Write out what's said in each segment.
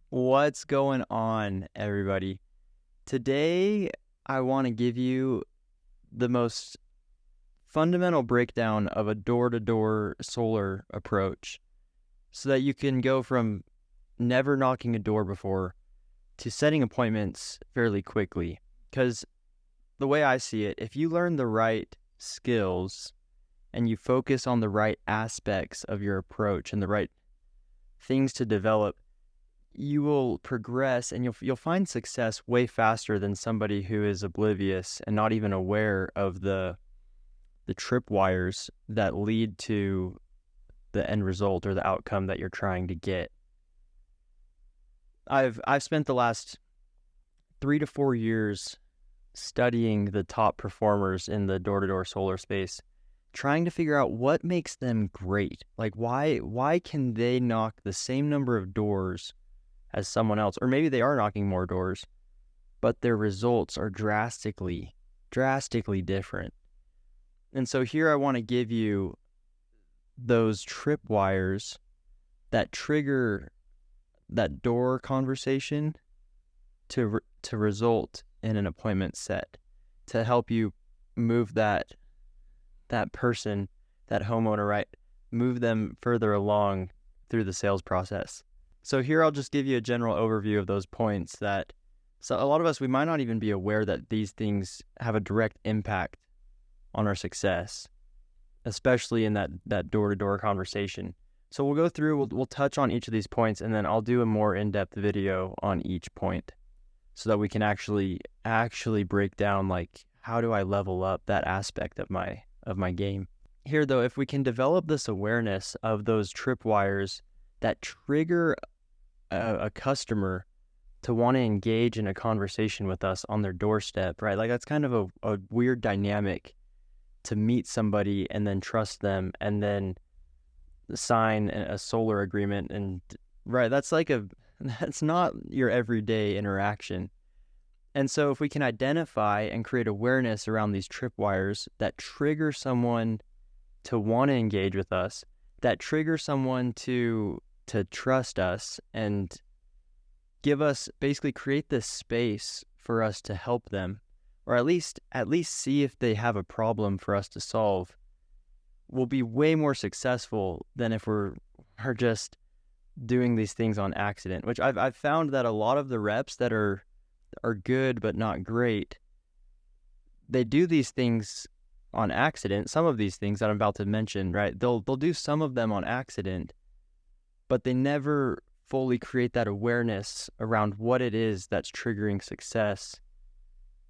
What's going on, everybody? Today, I want to give you the most fundamental breakdown of a door-to-door solar approach so that you can go from never knocking a door before to setting appointments fairly quickly. Because the way I see it, if you learn the right skills and you focus on the right aspects of your approach and the right things to develop, you will progress and you'll find success way faster than somebody who is oblivious and not even aware of the tripwires that lead to the end result or the outcome that you're trying to get. I've spent the last 3 to 4 years studying the top performers in the door-to-door solar space, trying to figure out what makes them great. Like why can they knock the same number of doors as someone else, or maybe they are knocking more doors, but their results are drastically different. And so here I want to give you those tripwires that trigger that door conversation to result in an appointment set, to help you move that person, that homeowner, right, move them further along through the sales process. So here I'll just give you a general overview of those points that, so a lot of us, we might not even be aware that these things have a direct impact on our success, especially in that door-to-door conversation. So we'll go through, we'll touch on each of these points, and then I'll do a more in-depth video on each point so that we can actually break down, like, how do I level up that aspect of my game. Here though, if we can develop this awareness of those tripwires that trigger a customer to want to engage in a conversation with us on their doorstep, right? Like that's kind of a weird dynamic to meet somebody and then trust them and then sign a solar agreement. And right, that's not your everyday interaction. And so if we can identify and create awareness around these tripwires that trigger someone to want to engage with us, that trigger someone to trust us and give us, basically create this space for us to help them, or at least see if they have a problem for us to solve, we'll be way more successful than if we're just doing these things on accident, which I've found that a lot of the reps that are good but not great, they do these things on accident. Some of these things that I'm about to mention, right, they'll do some of them on accident, but they never fully create that awareness around what it is that's triggering success.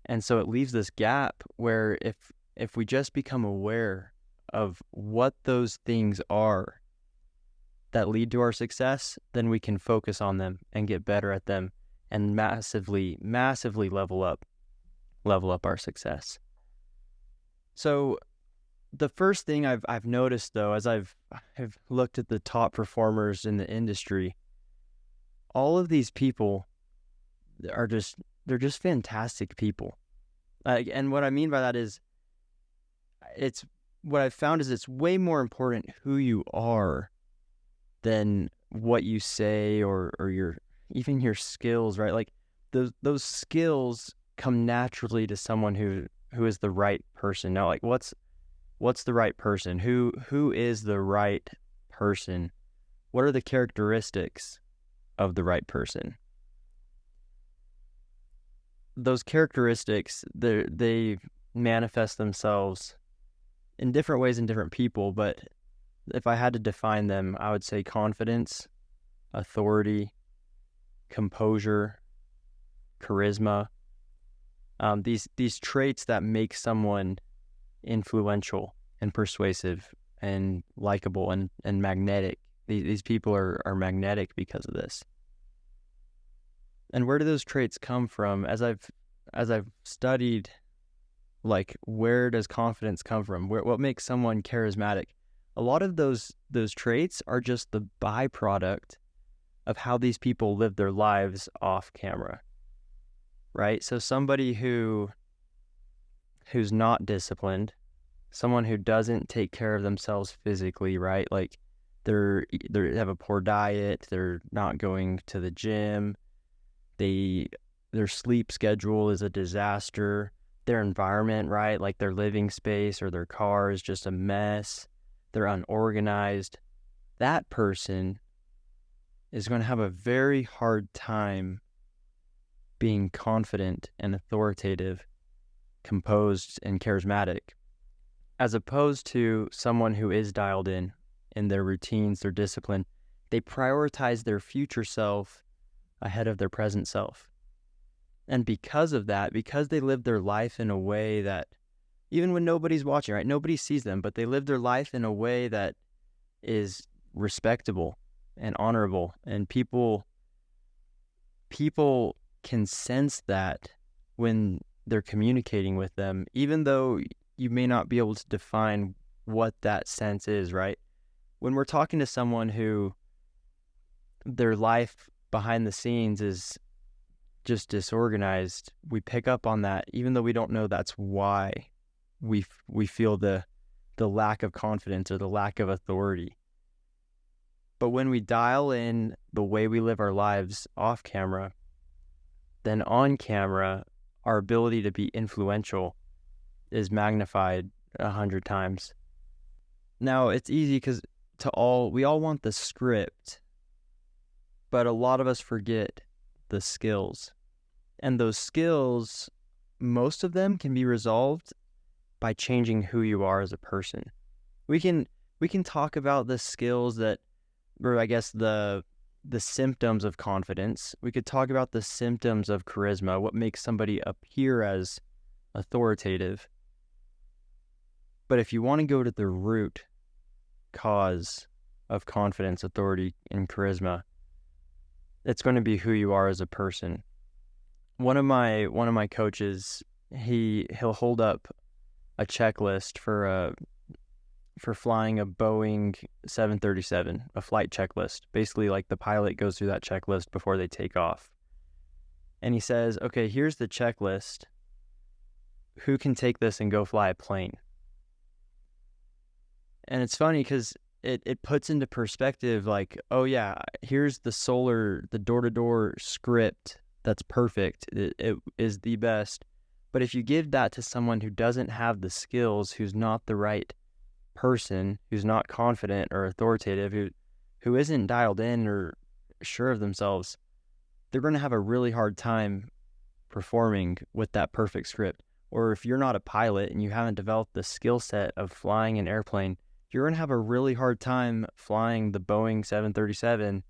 And so it leaves this gap where if we just become aware of what those things are that lead to our success, then we can focus on them and get better at them and massively level up our success. So the first thing I've noticed though, as I've looked at the top performers in the industry, all of these people they're just fantastic people. And what I mean by that is, what I've found is it's way more important who you are than what you say or even your skills, right? Like those skills come naturally to someone who is the right person. Now, like what's the right person? Who is the right person? What are the characteristics of the right person? Those characteristics, they manifest themselves in different ways in different people, but if I had to define them, I would say confidence, authority, composure, charisma, these traits that make someone influential and persuasive and likable and magnetic. These people are magnetic because of this. And where do those traits come from? As I've studied, like, where does confidence come from? What makes someone charismatic? A lot of those traits are just the byproduct of how these people live their lives off camera, right? So somebody who's not disciplined, someone who doesn't take care of themselves physically, right? Like they have a poor diet, they're not going to the gym, their sleep schedule is a disaster, their environment, right? Like their living space or their car is just a mess, they're unorganized. That person is going to have a very hard time being confident and authoritative, composed and charismatic, as opposed to someone who is dialed in their routines, their discipline. They prioritize their future self ahead of their present self. And because of that, because they live their life in a way that, even when nobody's watching, right? Nobody sees them, but they live their life in a way that is respectable and honorable. And people can sense that when they're communicating with them, even though you may not be able to define what that sense is, right? When we're talking to someone who their life behind the scenes is just disorganized, we pick up on that, even though we don't know that's why we feel the lack of confidence or the lack of authority. But when we dial in the way we live our lives off camera, then on camera, our ability to be influential is magnified 100 times. Now, it's easy because we all want the script, but a lot of us forget the skills. And those skills, most of them can be resolved by changing who you are as a person. We can talk about the skills that, or I guess the symptoms of confidence. We could talk about the symptoms of charisma, what makes somebody appear as authoritative. But if you want to go to the root cause of confidence, authority, and charisma, it's going to be who you are as a person. One of my coaches, he'll hold up a checklist for flying a Boeing 737, a flight checklist. Basically, like the pilot goes through that checklist before they take off. And he says, okay, here's the checklist. Who can take this and go fly a plane? And it's funny because it puts into perspective, like, oh yeah, here's the door-to-door script that's perfect. It is the best. But if you give that to someone who doesn't have the skills, who's not the right person, who's not confident or authoritative, who isn't dialed in or sure of themselves, they're going to have a really hard time performing with that perfect script. Or if you're not a pilot and you haven't developed the skill set of flying an airplane, you're going to have a really hard time flying the Boeing 737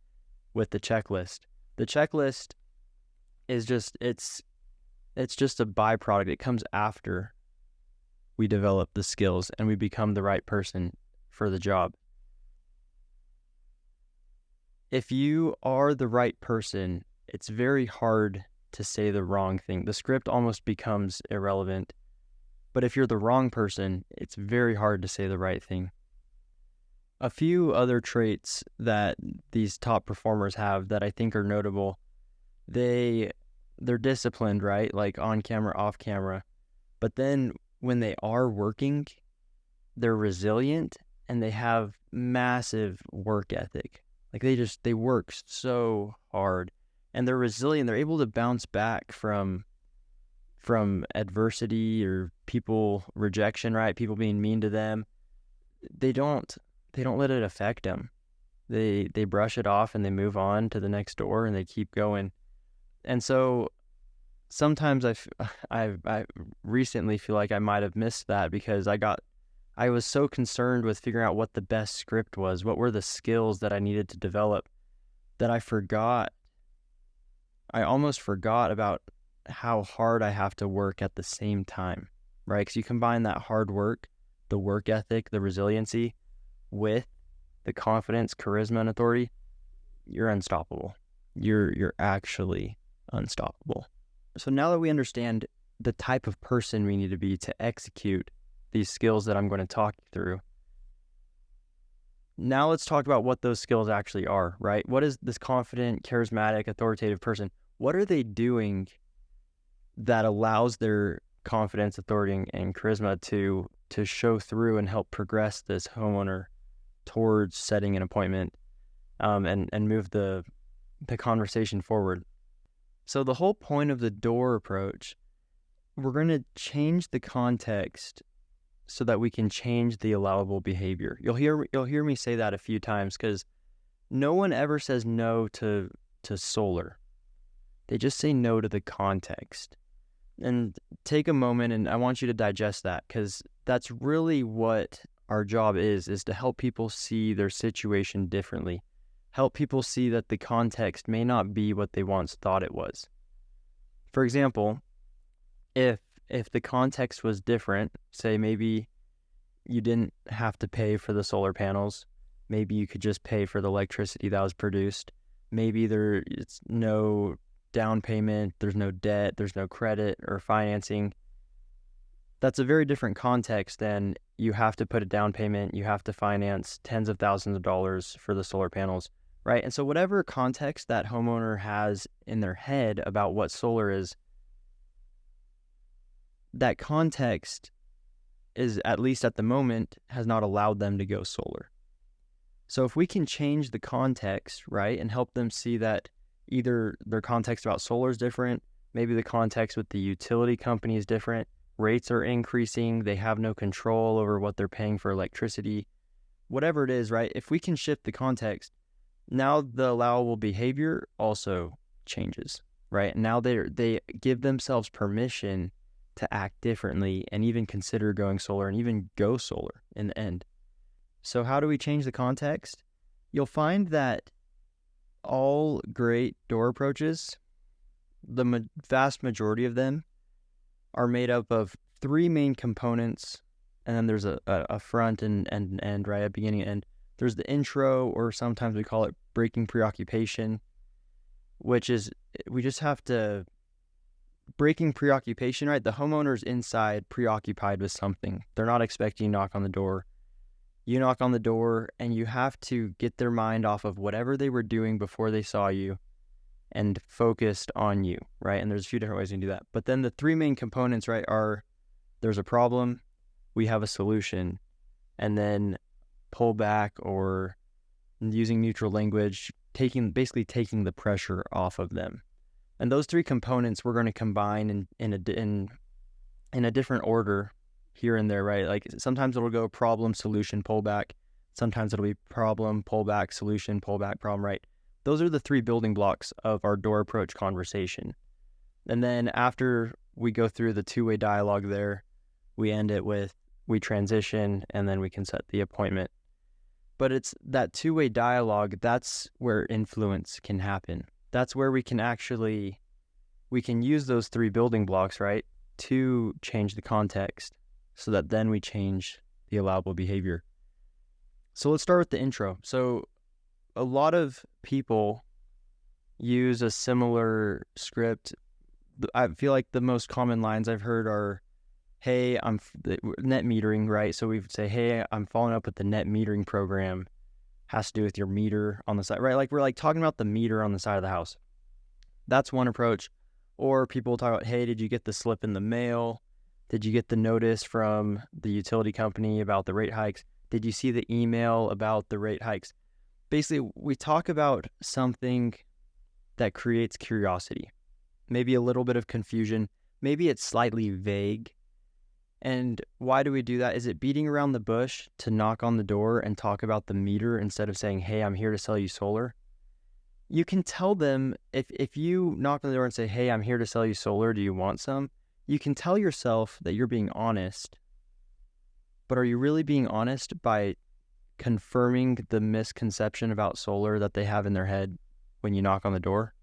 with the checklist. The checklist is just, it's just a byproduct. It comes after we develop the skills and we become the right person for the job. If you are the right person, it's very hard to say the wrong thing. The script almost becomes irrelevant. But if you're the wrong person, it's very hard to say the right thing. A few other traits that these top performers have that I think are notable, they're disciplined, right? Like on camera, off camera. But then when they are working, they're resilient and they have massive work ethic. Like they work so hard and they're resilient. They're able to bounce back from adversity or rejection, right? People being mean to them. They don't let it affect them. They brush it off and they move on to the next door and they keep going. And so sometimes I recently feel like I might have missed that because I was so concerned with figuring out what the best script was, what were the skills that I needed to develop, that I almost forgot about how hard I have to work at the same time, right? Because you combine that hard work, the work ethic, the resiliency, with the confidence, charisma, and authority, you're unstoppable. You're actually unstoppable. So now that we understand the type of person we need to be to execute these skills that I'm going to talk you through, now let's talk about what those skills actually are, right? What is this confident, charismatic, authoritative person? What are they doing that allows their confidence, authority, and charisma to show through and help progress this homeowner towards setting an appointment, and move the conversation forward. So the whole point of the door approach, we're going to change the context so that we can change the allowable behavior. You'll hear me say that a few times, because no one ever says no to solar. They just say no to the context. And take a moment, and I want you to digest that, because that's really what our job is to help people see their situation differently. Help people see that the context may not be what they once thought it was. For example, if the context was different, say maybe you didn't have to pay for the solar panels, maybe you could just pay for the electricity that was produced, maybe it's no down payment, there's no debt, there's no credit or financing. That's a very different context than you have to put a down payment, you have to finance tens of thousands of dollars for the solar panels, right? And so whatever context that homeowner has in their head about what solar is, that context is, at least at the moment, has not allowed them to go solar. So if we can change the context, right, and help them see that either their context about solar is different, maybe the context with the utility company is different, rates are increasing, they have no control over what they're paying for electricity, whatever it is, right? If we can shift the context, now the allowable behavior also changes, right? Now they give themselves permission to act differently and even consider going solar and even go solar in the end. So how do we change the context? You'll find that all great door approaches, the vast majority of them, are made up of three main components, and then there's a front and end, right, a beginning and end. There's the intro, or sometimes we call it breaking preoccupation, which is we just have to breaking preoccupation, right? The homeowner's inside preoccupied with something. They're not expecting you to knock on the door. You knock on the door, and you have to get their mind off of whatever they were doing before they saw you and focused on you, right? And there's a few different ways you can do that. But then the three main components, right, are there's a problem, we have a solution, and then pull back, or using neutral language, basically taking the pressure off of them. And those three components we're going to combine in a different order here and there, right? Like sometimes it'll go problem, solution, pullback. Sometimes it'll be problem, pullback, solution, pullback, problem, right? Those are the three building blocks of our door approach conversation. And then after we go through the two-way dialogue there, we end it with, we transition, and then we can set the appointment. But it's that two-way dialogue, that's where influence can happen. That's where we can use those three building blocks, right, to change the context so that then we change the allowable behavior. So let's start with the intro. So a lot of people use a similar script. I feel like the most common lines I've heard are, hey, I'm net metering, right? So we would say, hey, I'm following up with the net metering program. Has to do with your meter on the side, right? Like we're talking about the meter on the side of the house. That's one approach. Or people talk about, hey, did you get the slip in the mail? Did you get the notice from the utility company about the rate hikes? Did you see the email about the rate hikes? Basically, we talk about something that creates curiosity, maybe a little bit of confusion, maybe it's slightly vague. And why do we do that? Is it beating around the bush to knock on the door and talk about the meter instead of saying, hey, I'm here to sell you solar? You can tell them, if you knock on the door and say, hey, I'm here to sell you solar, do you want some? You can tell yourself that you're being honest. But are you really being honest by confirming the misconception about solar that they have in their head when you knock on the door?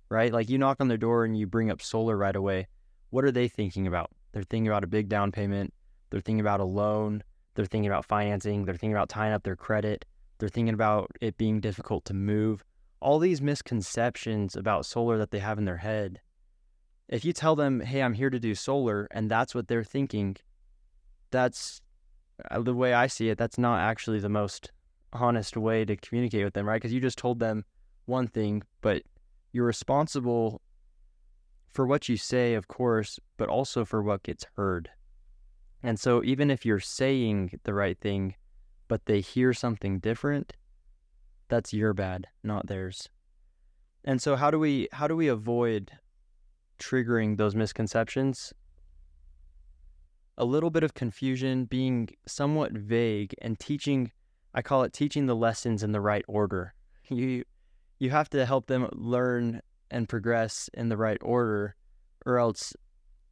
Right? Like you knock on their door and you bring up solar right away. What are they thinking about? They're thinking about a big down payment. They're thinking about a loan. They're thinking about financing. They're thinking about tying up their credit. They're thinking about it being difficult to move. All these misconceptions about solar that they have in their head. If you tell them, hey, I'm here to do solar, and that's what they're thinking, that's the way I see it. That's not actually the most honest way to communicate with them, right? Because you just told them one thing, but you're responsible for what you say, of course, but also for what gets heard. And so even if you're saying the right thing, but they hear something different, that's your bad, not theirs. And so how do we avoid triggering those misconceptions? A little bit of confusion, being somewhat vague, and teaching, I call it teaching the lessons in the right order. You have to help them learn and progress in the right order, or else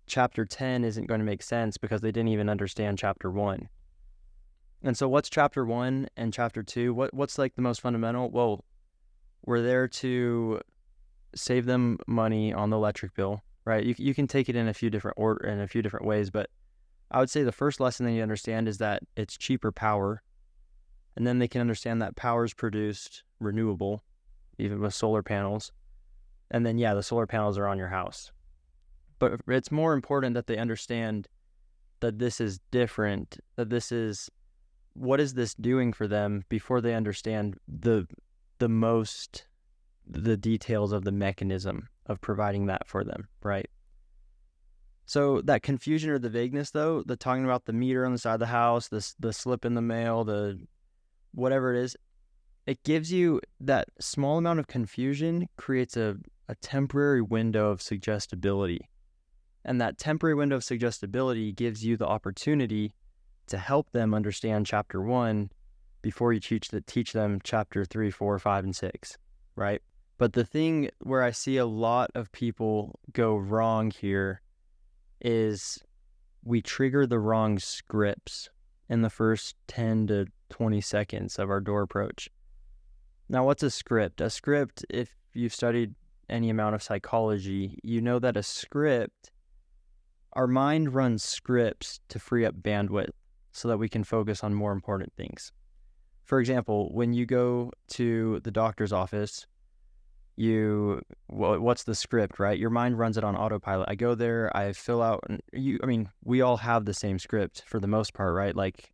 chapter 10 isn't going to make sense because they didn't even understand chapter 1. And so what's chapter 1 and chapter 2? What's like the most fundamental? Well, we're there to save them money on the electric bill, right? You can take it in a few different ways, but I would say the first lesson that you understand is that it's cheaper power, and then they can understand that power is produced renewable, even with solar panels. And then, the solar panels are on your house. But it's more important that they understand that this is different, that this is, what is this doing for them, before they understand the details of the mechanism of providing that for them, right? So that confusion or the vagueness, though, the talking about the meter on the side of the house, the slip in the mail, the whatever it is, it gives you that small amount of confusion creates a temporary window of suggestibility. And that temporary window of suggestibility gives you the opportunity to help them understand chapter 1 before you teach them chapter 3, 4, 5, and 6, right? But the thing where I see a lot of people go wrong here is we trigger the wrong scripts in the first 10 to 20 seconds of our door approach. Now, what's a script? A script, if you've studied any amount of psychology, you know that a script, our mind runs scripts to free up bandwidth so that we can focus on more important things. For example, when you go to the doctor's office, what's the script, right? Your mind runs it on autopilot. I go there, I fill out, we all have the same script for the most part, right? Like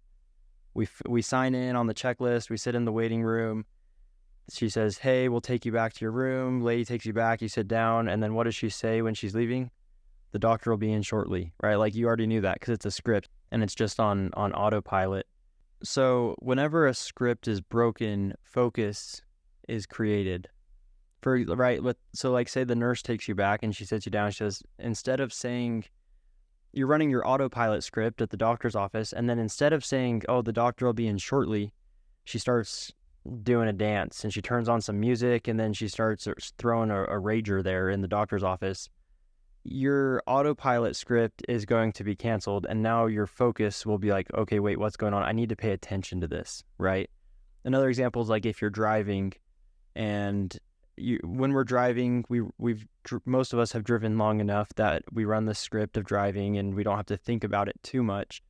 we sign in on the checklist, we sit in the waiting room. She says, hey, we'll take you back to your room. Lady takes you back, you sit down, and then what does she say when she's leaving? The doctor will be in shortly, right? Like you already knew that because it's a script and it's just on autopilot. So whenever a script is broken, focus is created. So like say the nurse takes you back and she sits you down, she says, instead of saying, you're running your autopilot script at the doctor's office, and then instead of saying, oh, the doctor will be in shortly, she starts doing a dance and she turns on some music and then she starts throwing a rager there in the doctor's office. Your autopilot script is going to be canceled, and now your focus will be like, okay, wait, what's going on? I need to pay attention to this, right? Another example is like if you're driving, and when we're driving, most of us have driven long enough that we run the script of driving and we don't have to think about it too much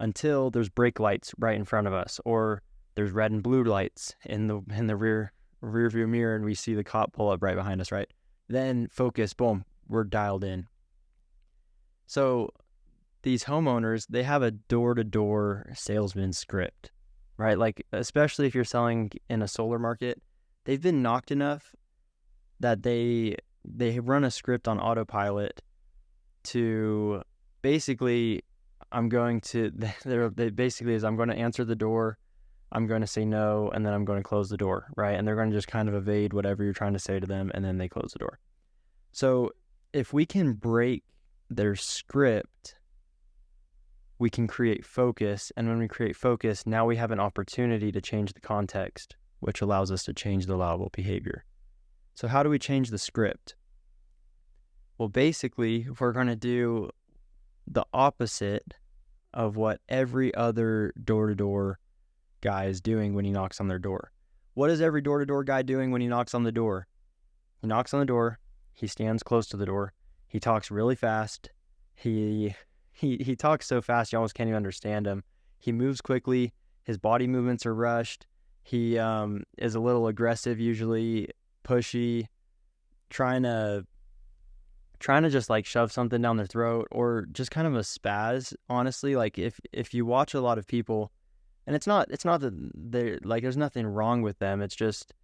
until there's brake lights right in front of us, or there's red and blue lights in the rear view mirror, and we see the cop pull up right behind us, right? Then focus, boom, we're dialed in. So these homeowners, they have a door-to-door salesman script, right? Like, especially if you're selling in a solar market, they've been knocked enough that they run a script on autopilot to basically, I'm going to answer the door, I'm going to say no, and then I'm going to close the door, right? And they're going to just kind of evade whatever you're trying to say to them, and then they close the door. So if we can break their script, we can create focus. And when we create focus, now we have an opportunity to change the context, which allows us to change the allowable behavior. So how do we change the script? Well, basically, if we're going to do the opposite of what every other door-to-door guy is doing when he knocks on their door. What is every door-to-door guy doing when he knocks on the door? He knocks on the door. He stands close to the door. He talks really fast. He talks so fast you almost can't even understand him. He moves quickly. His body movements are rushed. He is a little aggressive, usually pushy, trying to just like shove something down their throat, or just kind of a spaz. Honestly, like if you watch a lot of people, and it's not that they're like, there's nothing wrong with them. It's just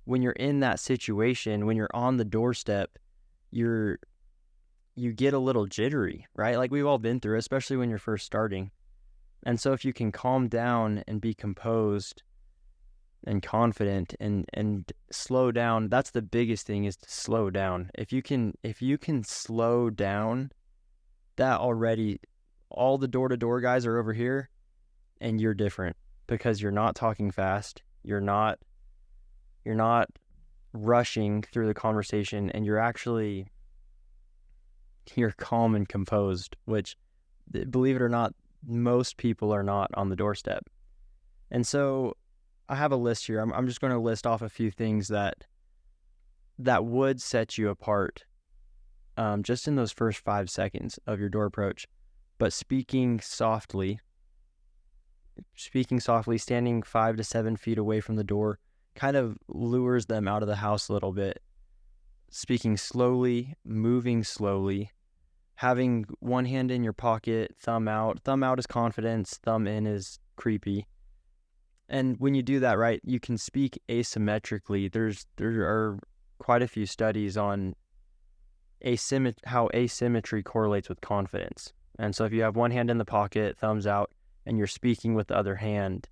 when you're in that situation, when you're on the doorstep, you get a little jittery, right? Like we've all been through it, especially when you're first starting. And so if you can calm down and be composed and confident and slow down, that's the biggest thing, is to slow down. If you can slow down, that already, all the door-to-door guys are over here and you're different, because you're not talking fast, you're not rushing through the conversation, and you're calm and composed, which, believe it or not, most people are not on the doorstep. And so I have a list here. I'm just going to list off a few things that would set you apart, just in those first 5 seconds of your door approach. But speaking softly, standing 5 to 7 feet away from the door kind of lures them out of the house a little bit. Speaking slowly, moving slowly, having one hand in your pocket, thumb out. Thumb out is confidence, thumb in is creepy. And when you do that, right, you can speak asymmetrically. There are quite a few studies on how asymmetry correlates with confidence. And so if you have one hand in the pocket, thumbs out, and you're speaking with the other hand,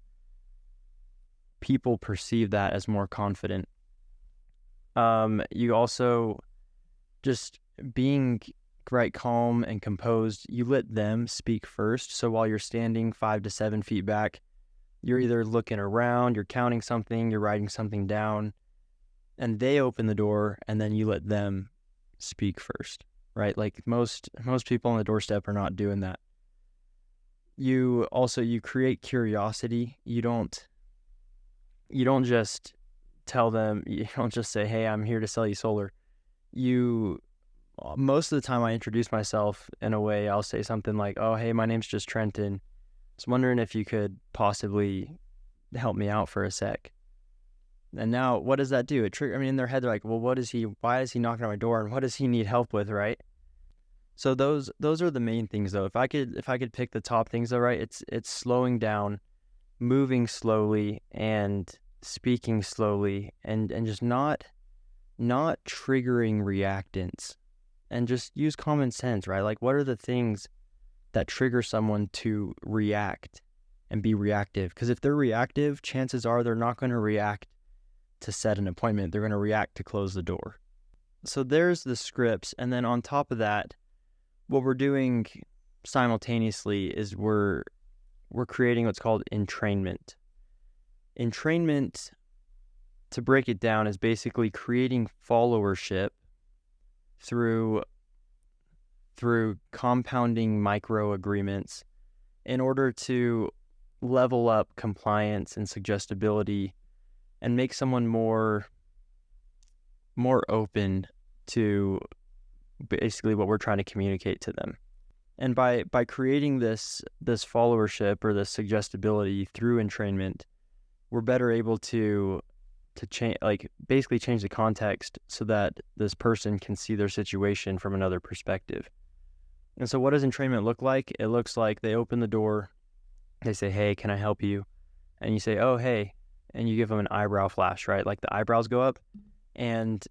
people perceive that as more confident. You also, just being right, calm and composed, you let them speak first. So while you're standing 5 to 7 feet back, you're either looking around, you're counting something, you're writing something down, and they open the door, and then you let them speak first, right? Like most people on the doorstep are not doing that. You create curiosity. You don't just tell them, you don't just say, hey, I'm here to sell you solar. Most of the time I introduce myself in a way, I'll say something like, oh, hey, my name's just Trenton. I was wondering if you could possibly help me out for a sec. And now what does that do? In their head, they're like, well, why is he knocking on my door, and what does he need help with, right? So those are the main things, though. If I could pick the top things, though, right, it's slowing down, moving slowly, and speaking slowly, and just not triggering reactants, and just use common sense, right? Like, what are the things that trigger someone to react and be reactive? Because if they're reactive, chances are they're not going to react to set an appointment. They're going to react to close the door. So there's the scripts. And then on top of that, what we're doing simultaneously is we're creating what's called entrainment. Entrainment, to break it down, is basically creating followership through compounding micro agreements in order to level up compliance and suggestibility and make someone more open to basically what we're trying to communicate to them. And by creating this followership or this suggestibility through entrainment, we're better able to change, basically change the context so that this person can see their situation from another perspective. And so what does entrainment look like? It looks like they open the door, they say, hey, can I help you? And you say, oh, hey, and you give them an eyebrow flash, right? Like the eyebrows go up, and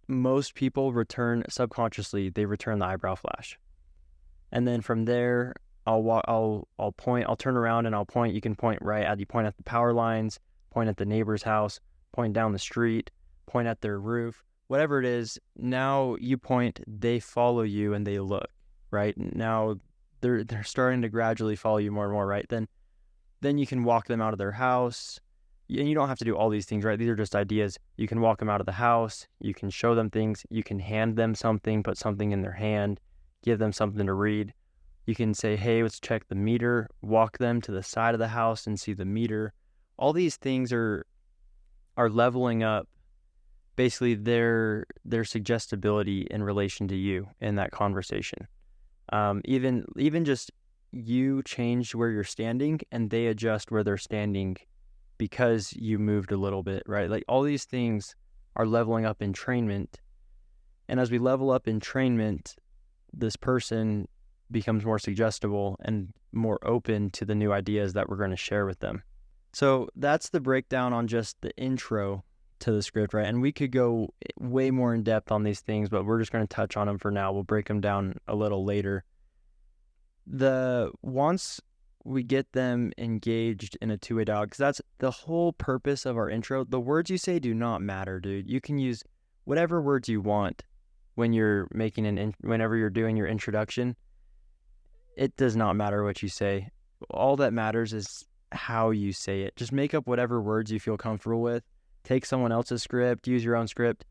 most people subconsciously return the eyebrow flash. And then from there, I'll point, I'll turn around and I'll point. You can point you point at the power lines, point at the neighbor's house, point down the street, point at their roof, whatever it is. Now you point, they follow you and they look, right? Now they're starting to gradually follow you more and more, right? Then you can walk them out of their house. And you don't have to do all these things, right? These are just ideas. You can walk them out of the house. You can show them things. You can hand them something, put something in their hand, give them something to read. You can say, hey, let's check the meter, walk them to the side of the house and see the meter. All these things are leveling up basically their suggestibility in relation to you in that conversation. Even just you change where you're standing and they adjust where they're standing because you moved a little bit, right? Like all these things are leveling up entrainment. And as we level up entrainment, this person becomes more suggestible and more open to the new ideas that we're going to share with them. So that's the breakdown on just the intro to the script, right? And we could go way more in depth on these things, but we're just going to touch on them for now. We'll break them down a little later. Once we get them engaged in a two-way dialogue, because that's the whole purpose of our intro. The words you say do not matter, dude. You can use whatever words you want when you're making whenever you're doing your introduction. It does not matter what you say. All that matters is how you say it. Just make up whatever words you feel comfortable with. Take someone else's script, use your own script,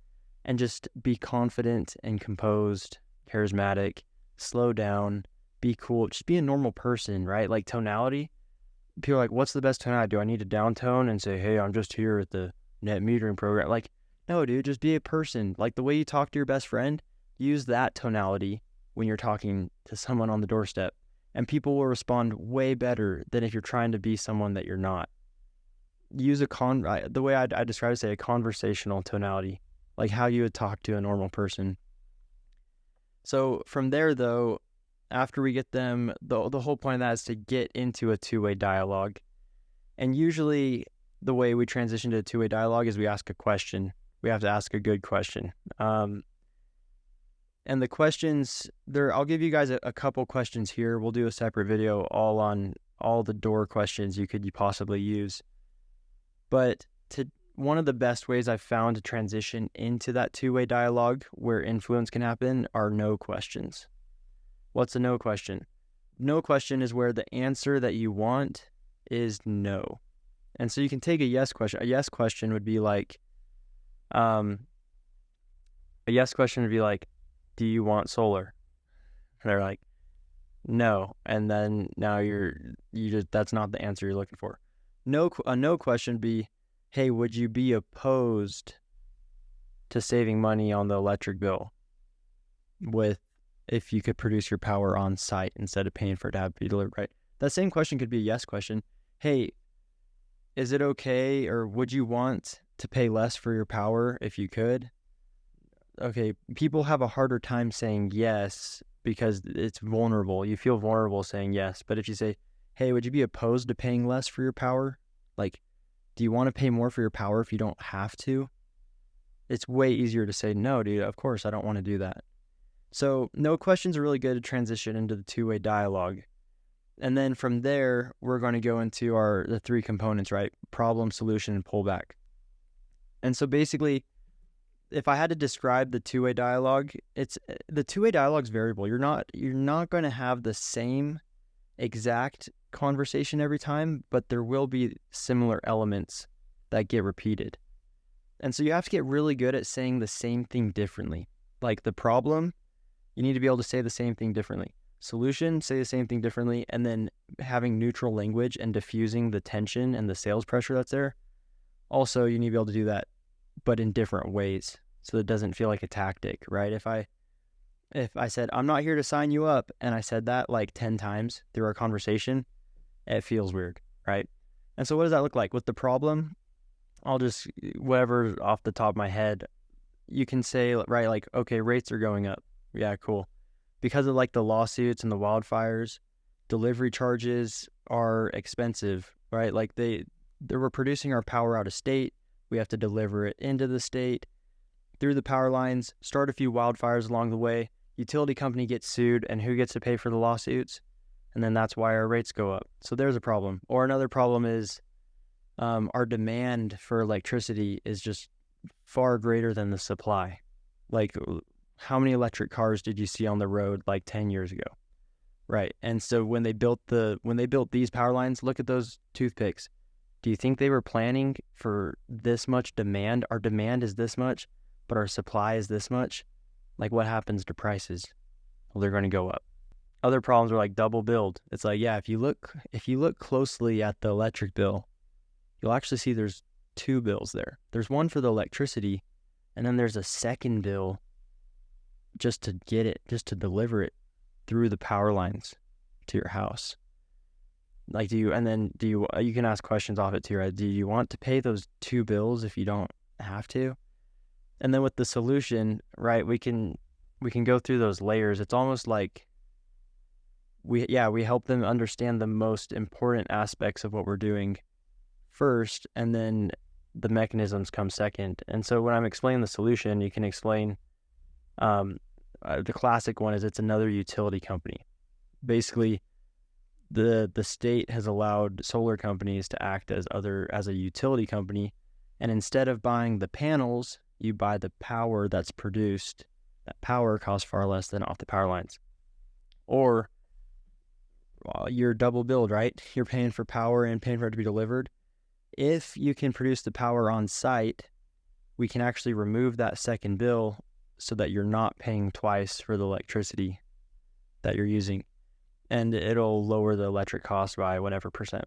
and just be confident and composed, charismatic, slow down, be cool. Just be a normal person, right? Like tonality. People are like, what's the best tonality? Do I need to downtone and say, hey, I'm just here at the net metering program? Like, no, dude, just be a person. Like the way you talk to your best friend, use that tonality when you're talking to someone on the doorstep. And people will respond way better than if you're trying to be someone that you're not. Use the way I describe it, say a conversational tonality, like how you would talk to a normal person. So from there, though, after we get them, the whole point of that is to get into a two-way dialogue. And usually the way we transition to a two-way dialogue is we ask a question. We have to ask a good question. And the questions there, I'll give you guys a couple questions here. We'll do a separate video all on all the door questions you could possibly use. But one of the best ways I've found to transition into that two-way dialogue where influence can happen are no questions. What's a no question? No question is where the answer that you want is no. And so you can take a yes question. A yes question would be like, do you want solar? And they're like, no. And then now that's not the answer you're looking for. A no question would be, hey, would you be opposed to saving money on the electric bill if you could produce your power on site instead of paying for it to have it be delivered, right? That same question could be a yes question. Hey, is it okay, or would you want to pay less for your power if you could? Okay, people have a harder time saying yes because it's vulnerable. You feel vulnerable saying yes. But if you say, hey, would you be opposed to paying less for your power? Like, do you want to pay more for your power if you don't have to? It's way easier to say, no, dude, of course I don't want to do that. So no questions are really good to transition into the two-way dialogue. And then from there, we're going to go into the three components, right? Problem, solution, and pullback. And so basically, if I had to describe the two-way dialogue, the two-way dialogue is variable. You're not going to have the same exact conversation every time, but there will be similar elements that get repeated. And so you have to get really good at saying the same thing differently. Like the problem, you need to be able to say the same thing differently. Solution, say the same thing differently, and then having neutral language and diffusing the tension and the sales pressure that's there. Also, you need to be able to do that, but in different ways, so it doesn't feel like a tactic, right? If I said, I'm not here to sign you up, and I said that like 10 times through our conversation, it feels weird, right? And so what does that look like? With the problem, I'll just, whatever off the top of my head, you can say, right, like, okay, rates are going up. Yeah, cool. Because of like the lawsuits and the wildfires, delivery charges are expensive, right? Like they were producing our power out of state. We have to deliver it into the state through the power lines, start a few wildfires along the way. Utility company gets sued, and who gets to pay for the lawsuits? And then that's why our rates go up. So there's a problem. Or another problem is our demand for electricity is just far greater than the supply. Like, how many electric cars did you see on the road like 10 years ago? Right. And so when they built these power lines, look at those toothpicks. Do you think they were planning for this much demand? Our demand is this much, but our supply is this much. Like, what happens to prices? Well, they're going to go up. Other problems are like double billed. It's like, yeah, if you look closely at the electric bill, you'll actually see there's two bills there. There's one for the electricity, and then there's a second bill just to deliver it through the power lines to your house. Like, you can ask questions off it too, right? Do you want to pay those two bills if you don't have to? And then with the solution, right, we can go through those layers. It's almost like we help them understand the most important aspects of what we're doing first, and then the mechanisms come second. And so when I'm explaining the solution, you can explain, the classic one is it's another utility company. Basically, the state has allowed solar companies to act as a utility company, and instead of buying the panels, you buy the power that's produced. That power costs far less than off the power lines. Or you're double billed, right? You're paying for power and paying for it to be delivered. If you can produce the power on site, we can actually remove that second bill so that you're not paying twice for the electricity that you're using. And it'll lower the electric cost by whatever percent.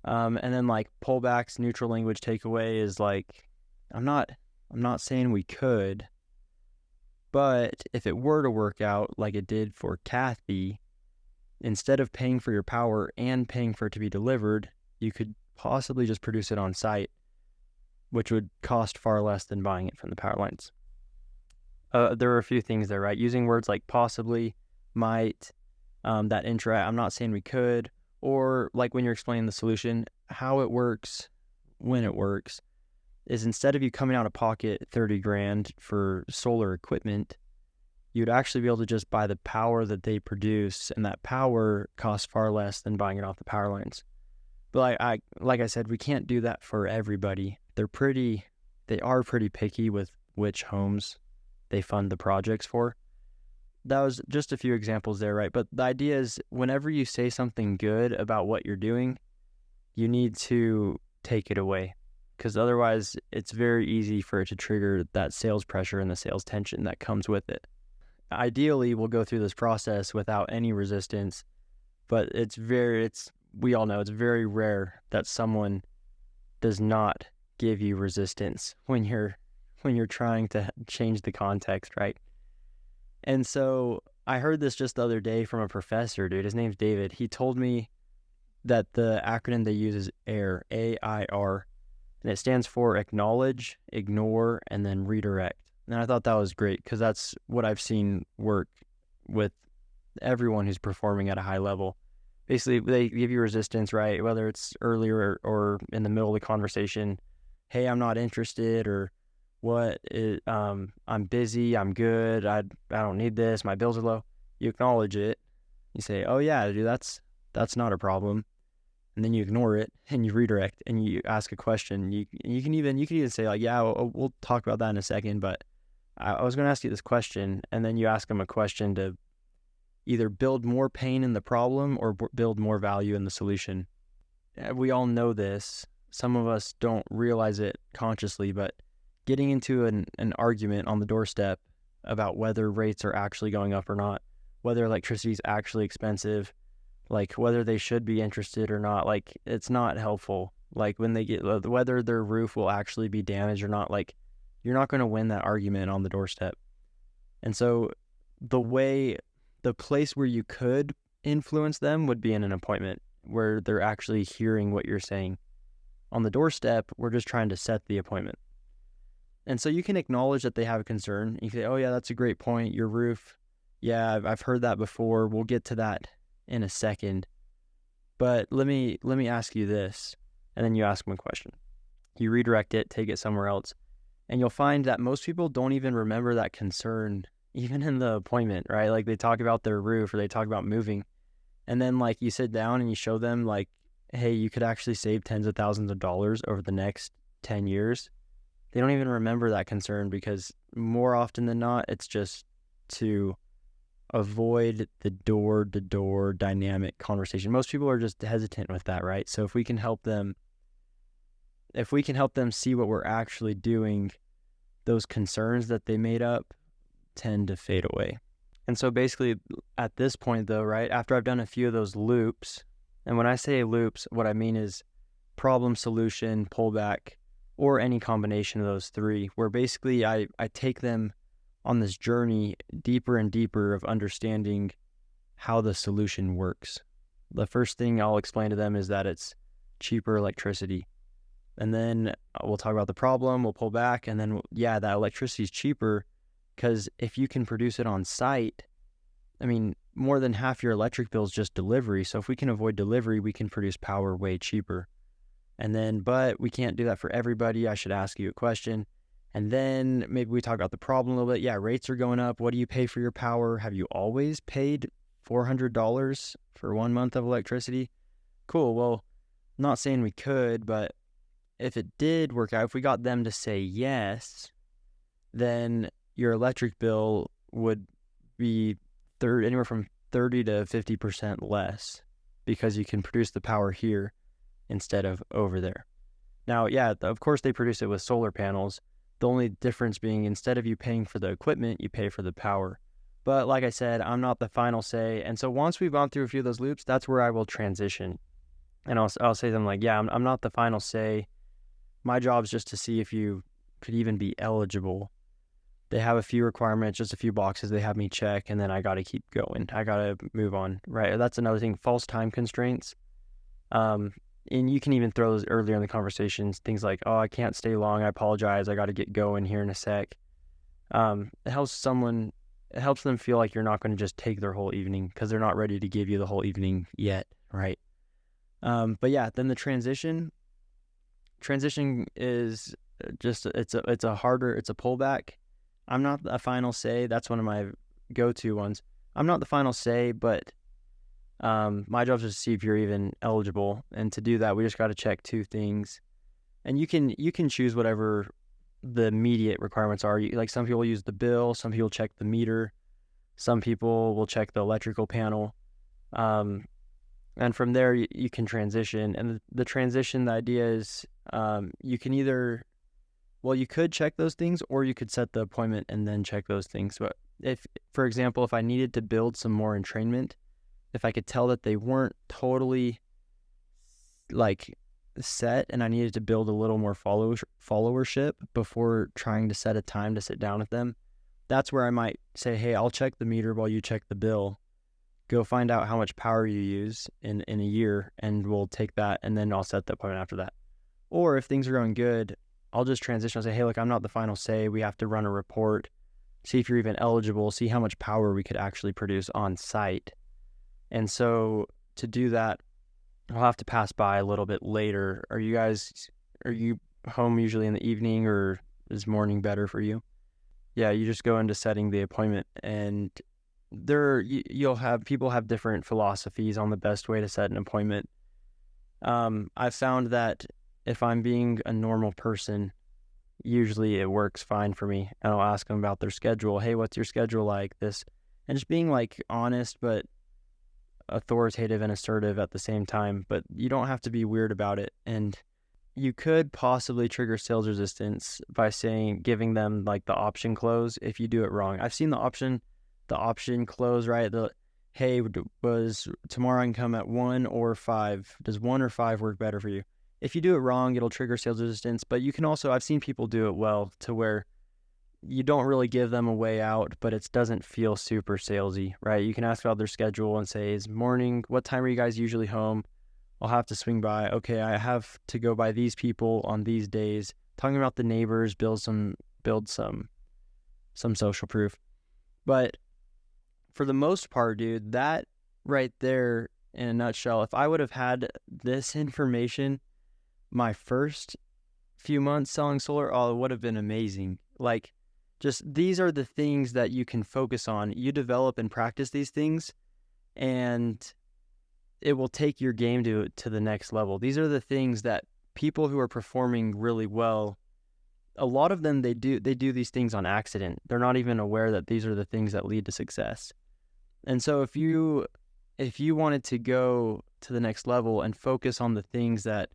And then like pullbacks, neutral language takeaway is like, I'm not saying we could, but if it were to work out like it did for Kathy, instead of paying for your power and paying for it to be delivered, you could possibly just produce it on site, which would cost far less than buying it from the power lines. There are a few things there, right? Using words like possibly, might, that interact. I'm not saying we could, or like when you're explaining the solution, how it works, when it works, is instead of you coming out of pocket $30,000 for solar equipment, you'd actually be able to just buy the power that they produce, and that power costs far less than buying it off the power lines. But like I said, we can't do that for everybody. They are pretty picky with which homes they fund the projects for. That was just a few examples there, right? But the idea is whenever you say something good about what you're doing, you need to take it away, because otherwise it's very easy for it to trigger that sales pressure and the sales tension that comes with it. Ideally, we'll go through this process without any resistance, but we all know it's very rare that someone does not give you resistance when you're trying to change the context, right? And so I heard this just the other day from a professor, dude. His name's David. He told me that the acronym they use is AIR, A-I-R, and it stands for acknowledge, ignore, and then redirect. And I thought that was great because that's what I've seen work with everyone who's performing at a high level. Basically, they give you resistance, right? Whether it's earlier or in the middle of the conversation. Hey, I'm not interested, or I'm busy, I'm good, I don't need this, my bills are low. You acknowledge it. You say, oh yeah, dude, that's not a problem. And then you ignore it and you redirect and you ask a question. You can even say like, yeah, we'll talk about that in a second, but I was going to ask you this question. And then you ask them a question to either build more pain in the problem or build more value in the solution. We all know this. Some of us don't realize it consciously, but getting into an argument on the doorstep about whether rates are actually going up or not, whether electricity is actually expensive, like whether they should be interested or not, like it's not helpful. Like when they get whether their roof will actually be damaged or not, like you're not going to win that argument on the doorstep. And so the place where you could influence them would be in an appointment where they're actually hearing what you're saying. On the doorstep, we're just trying to set the appointment. And so you can acknowledge that they have a concern. You can say, oh yeah, that's a great point. Your roof, yeah, I've heard that before. We'll get to that in a second. But let me ask you this. And then you ask them a question. You redirect it, take it somewhere else. And you'll find that most people don't even remember that concern, even in the appointment, right? Like they talk about their roof or they talk about moving. And then like you sit down and you show them like, hey, you could actually save tens of thousands of dollars over the next 10 years. They don't even remember that concern because more often than not, it's just to avoid the door-to-door dynamic conversation. Most people are just hesitant with that, right? So if we can help them see what we're actually doing, those concerns that they made up tend to fade away. And so basically at this point though, right, after I've done a few of those loops, and when I say loops, what I mean is problem, solution, pullback, or any combination of those three, where basically I take them on this journey deeper and deeper of understanding how the solution works. The first thing I'll explain to them is that it's cheaper electricity. And then we'll talk about the problem, we'll pull back, and then, yeah, that electricity is cheaper because if you can produce it on site, I mean, more than half your electric bill is just delivery. So if we can avoid delivery, we can produce power way cheaper. And then, but we can't do that for everybody. I should ask you a question. And then maybe we talk about the problem a little bit. Yeah, rates are going up. What do you pay for your power? Have you always paid $400 for 1 month of electricity. Cool. Well, not saying we could, but if it did work out, if we got them to say yes, then your electric bill would be anywhere from 30 to 50% less, because you can produce the power here instead of over there. Now, yeah, of course they produce it with solar panels. The only difference being, instead of you paying for the equipment, you pay for the power. But like I said, I'm not the final say. And so once we've gone through a few of those loops, that's where I will transition. And I'll say to them like, yeah, I'm not the final say. My job is just to see if you could even be eligible. They have a few requirements, just a few boxes they have me check, and then I got to keep going. I got to move on, right? That's another thing, false time constraints. And you can even throw those earlier in the conversations, things like, oh, I can't stay long. I apologize. I got to get going here in a sec. It helps them feel like you're not going to just take their whole evening, because they're not ready to give you the whole evening yet, right? But yeah, then the transition is just, it's a pullback. I'm not a final say. That's one of my go-to ones. I'm not the final say, but my job is to see if you're even eligible. And to do that, we just got to check two things. And you can choose whatever the immediate requirements are. Like, some people use the bill, some people check the meter, some people will check the electrical panel. And from there, you can transition. And the transition, the idea is you can you could check those things, or you could set the appointment and then check those things. But for example, if I needed to build some more entrainment, if I could tell that they weren't totally like set and I needed to build a little more followership before trying to set a time to sit down with them, that's where I might say, hey, I'll check the meter while you check the bill. Go find out how much power you use in a year, and we'll take that, and then I'll set the appointment after that. Or if things are going good, I'll just transition. I'll say, hey, look, I'm not the final say. We have to run a report, see if you're even eligible, see how much power we could actually produce on site. And so to do that, I'll have to pass by a little bit later. Are you home usually in the evening, or is morning better for you? Yeah, you just go into setting the appointment, and people have different philosophies on the best way to set an appointment. I've found that if I'm being a normal person, usually it works fine for me. And I'll ask them about their schedule. Hey, what's your schedule like? This, and just being like honest, but authoritative and assertive at the same time. But you don't have to be weird about it. And you could possibly trigger sales resistance by giving them like the option close if you do it wrong. I've seen the option close, right? Hey, was tomorrow I can come at 1 or 5. Does 1 or 5 work better for you? If you do it wrong, it'll trigger sales resistance. But you can also, I've seen people do it well, to where you don't really give them a way out, but it doesn't feel super salesy, right? You can ask about their schedule and say, is morning, what time are you guys usually home? I'll have to swing by. Okay, I have to go by these people on these days. Talking about the neighbors, build some social proof. But for the most part, dude, that right there in a nutshell, if I would have had this information my first few months selling solar, oh, it would have been amazing. Like, just these are the things that you can focus on. You develop and practice these things, and it will take your game to the next level. These are the things that people who are performing really well, a lot of them, they do these things on accident. They're not even aware that these are the things that lead to success. And so if you wanted to go to the next level and focus on the things that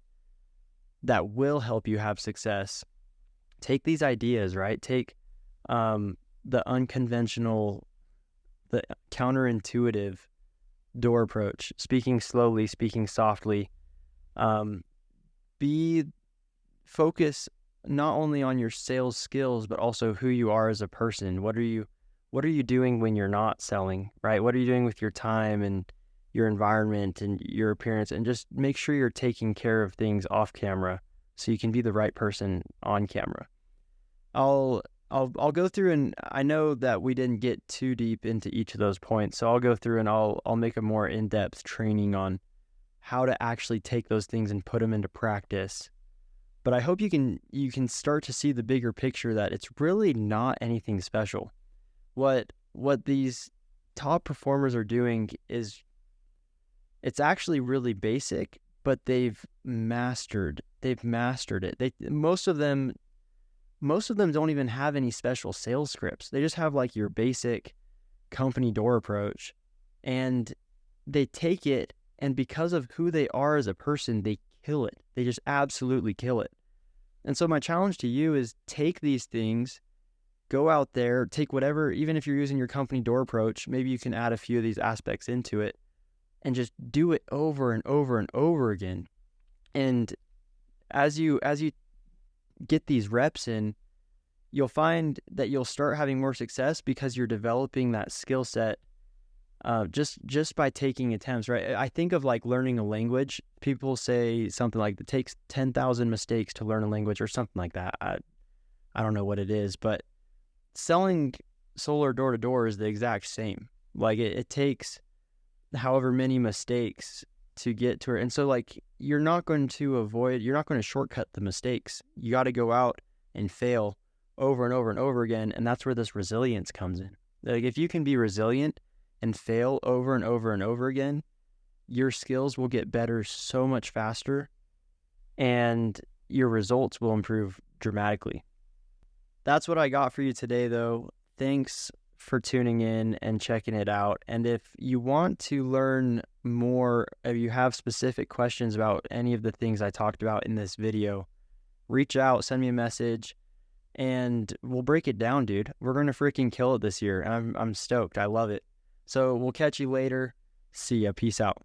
will help you have success, take these ideas, right? Take the unconventional, the counterintuitive door approach, speaking slowly, speaking softly. Focus not only on your sales skills, but also who you are as a person. What are you doing when you're not selling, right? What are you doing with your time and your environment and your appearance? And just make sure you're taking care of things off camera so you can be the right person on camera. I'll go through, and I know that we didn't get too deep into each of those points, so I'll go through and I'll make a more in-depth training on how to actually take those things and put them into practice. But I hope you can start to see the bigger picture, that it's really not anything special. What these top performers are doing is it's actually really basic, but they've mastered it. Most of them don't even have any special sales scripts. They just have like your basic company door approach, and they take it, and because of who they are as a person, they kill it. They just absolutely kill it. And so my challenge to you is take these things, go out there, take whatever, even if you're using your company door approach, maybe you can add a few of these aspects into it and just do it over and over and over again. And as you get these reps in, you'll find that you'll start having more success because you're developing that skill set just by taking attempts, right? I think of like learning a language. People say something like it takes 10,000 mistakes to learn a language or something like that. I don't know what it is, but selling solar door to door is the exact same. Like it takes however many mistakes to get to it. And so like you're not going to shortcut the mistakes. You got to go out and fail over and over and over again. And that's where this resilience comes in. Like if you can be resilient and fail over and over and over again, your skills will get better so much faster and your results will improve dramatically. That's what I got for you today, though. Thanks for tuning in and checking it out. And if you want to learn more, if you have specific questions about any of the things I talked about in this video, reach out, send me a message, and we'll break it down, dude. We're going to freaking kill it this year. And I'm stoked. I love it. So we'll catch you later. See ya. Peace out.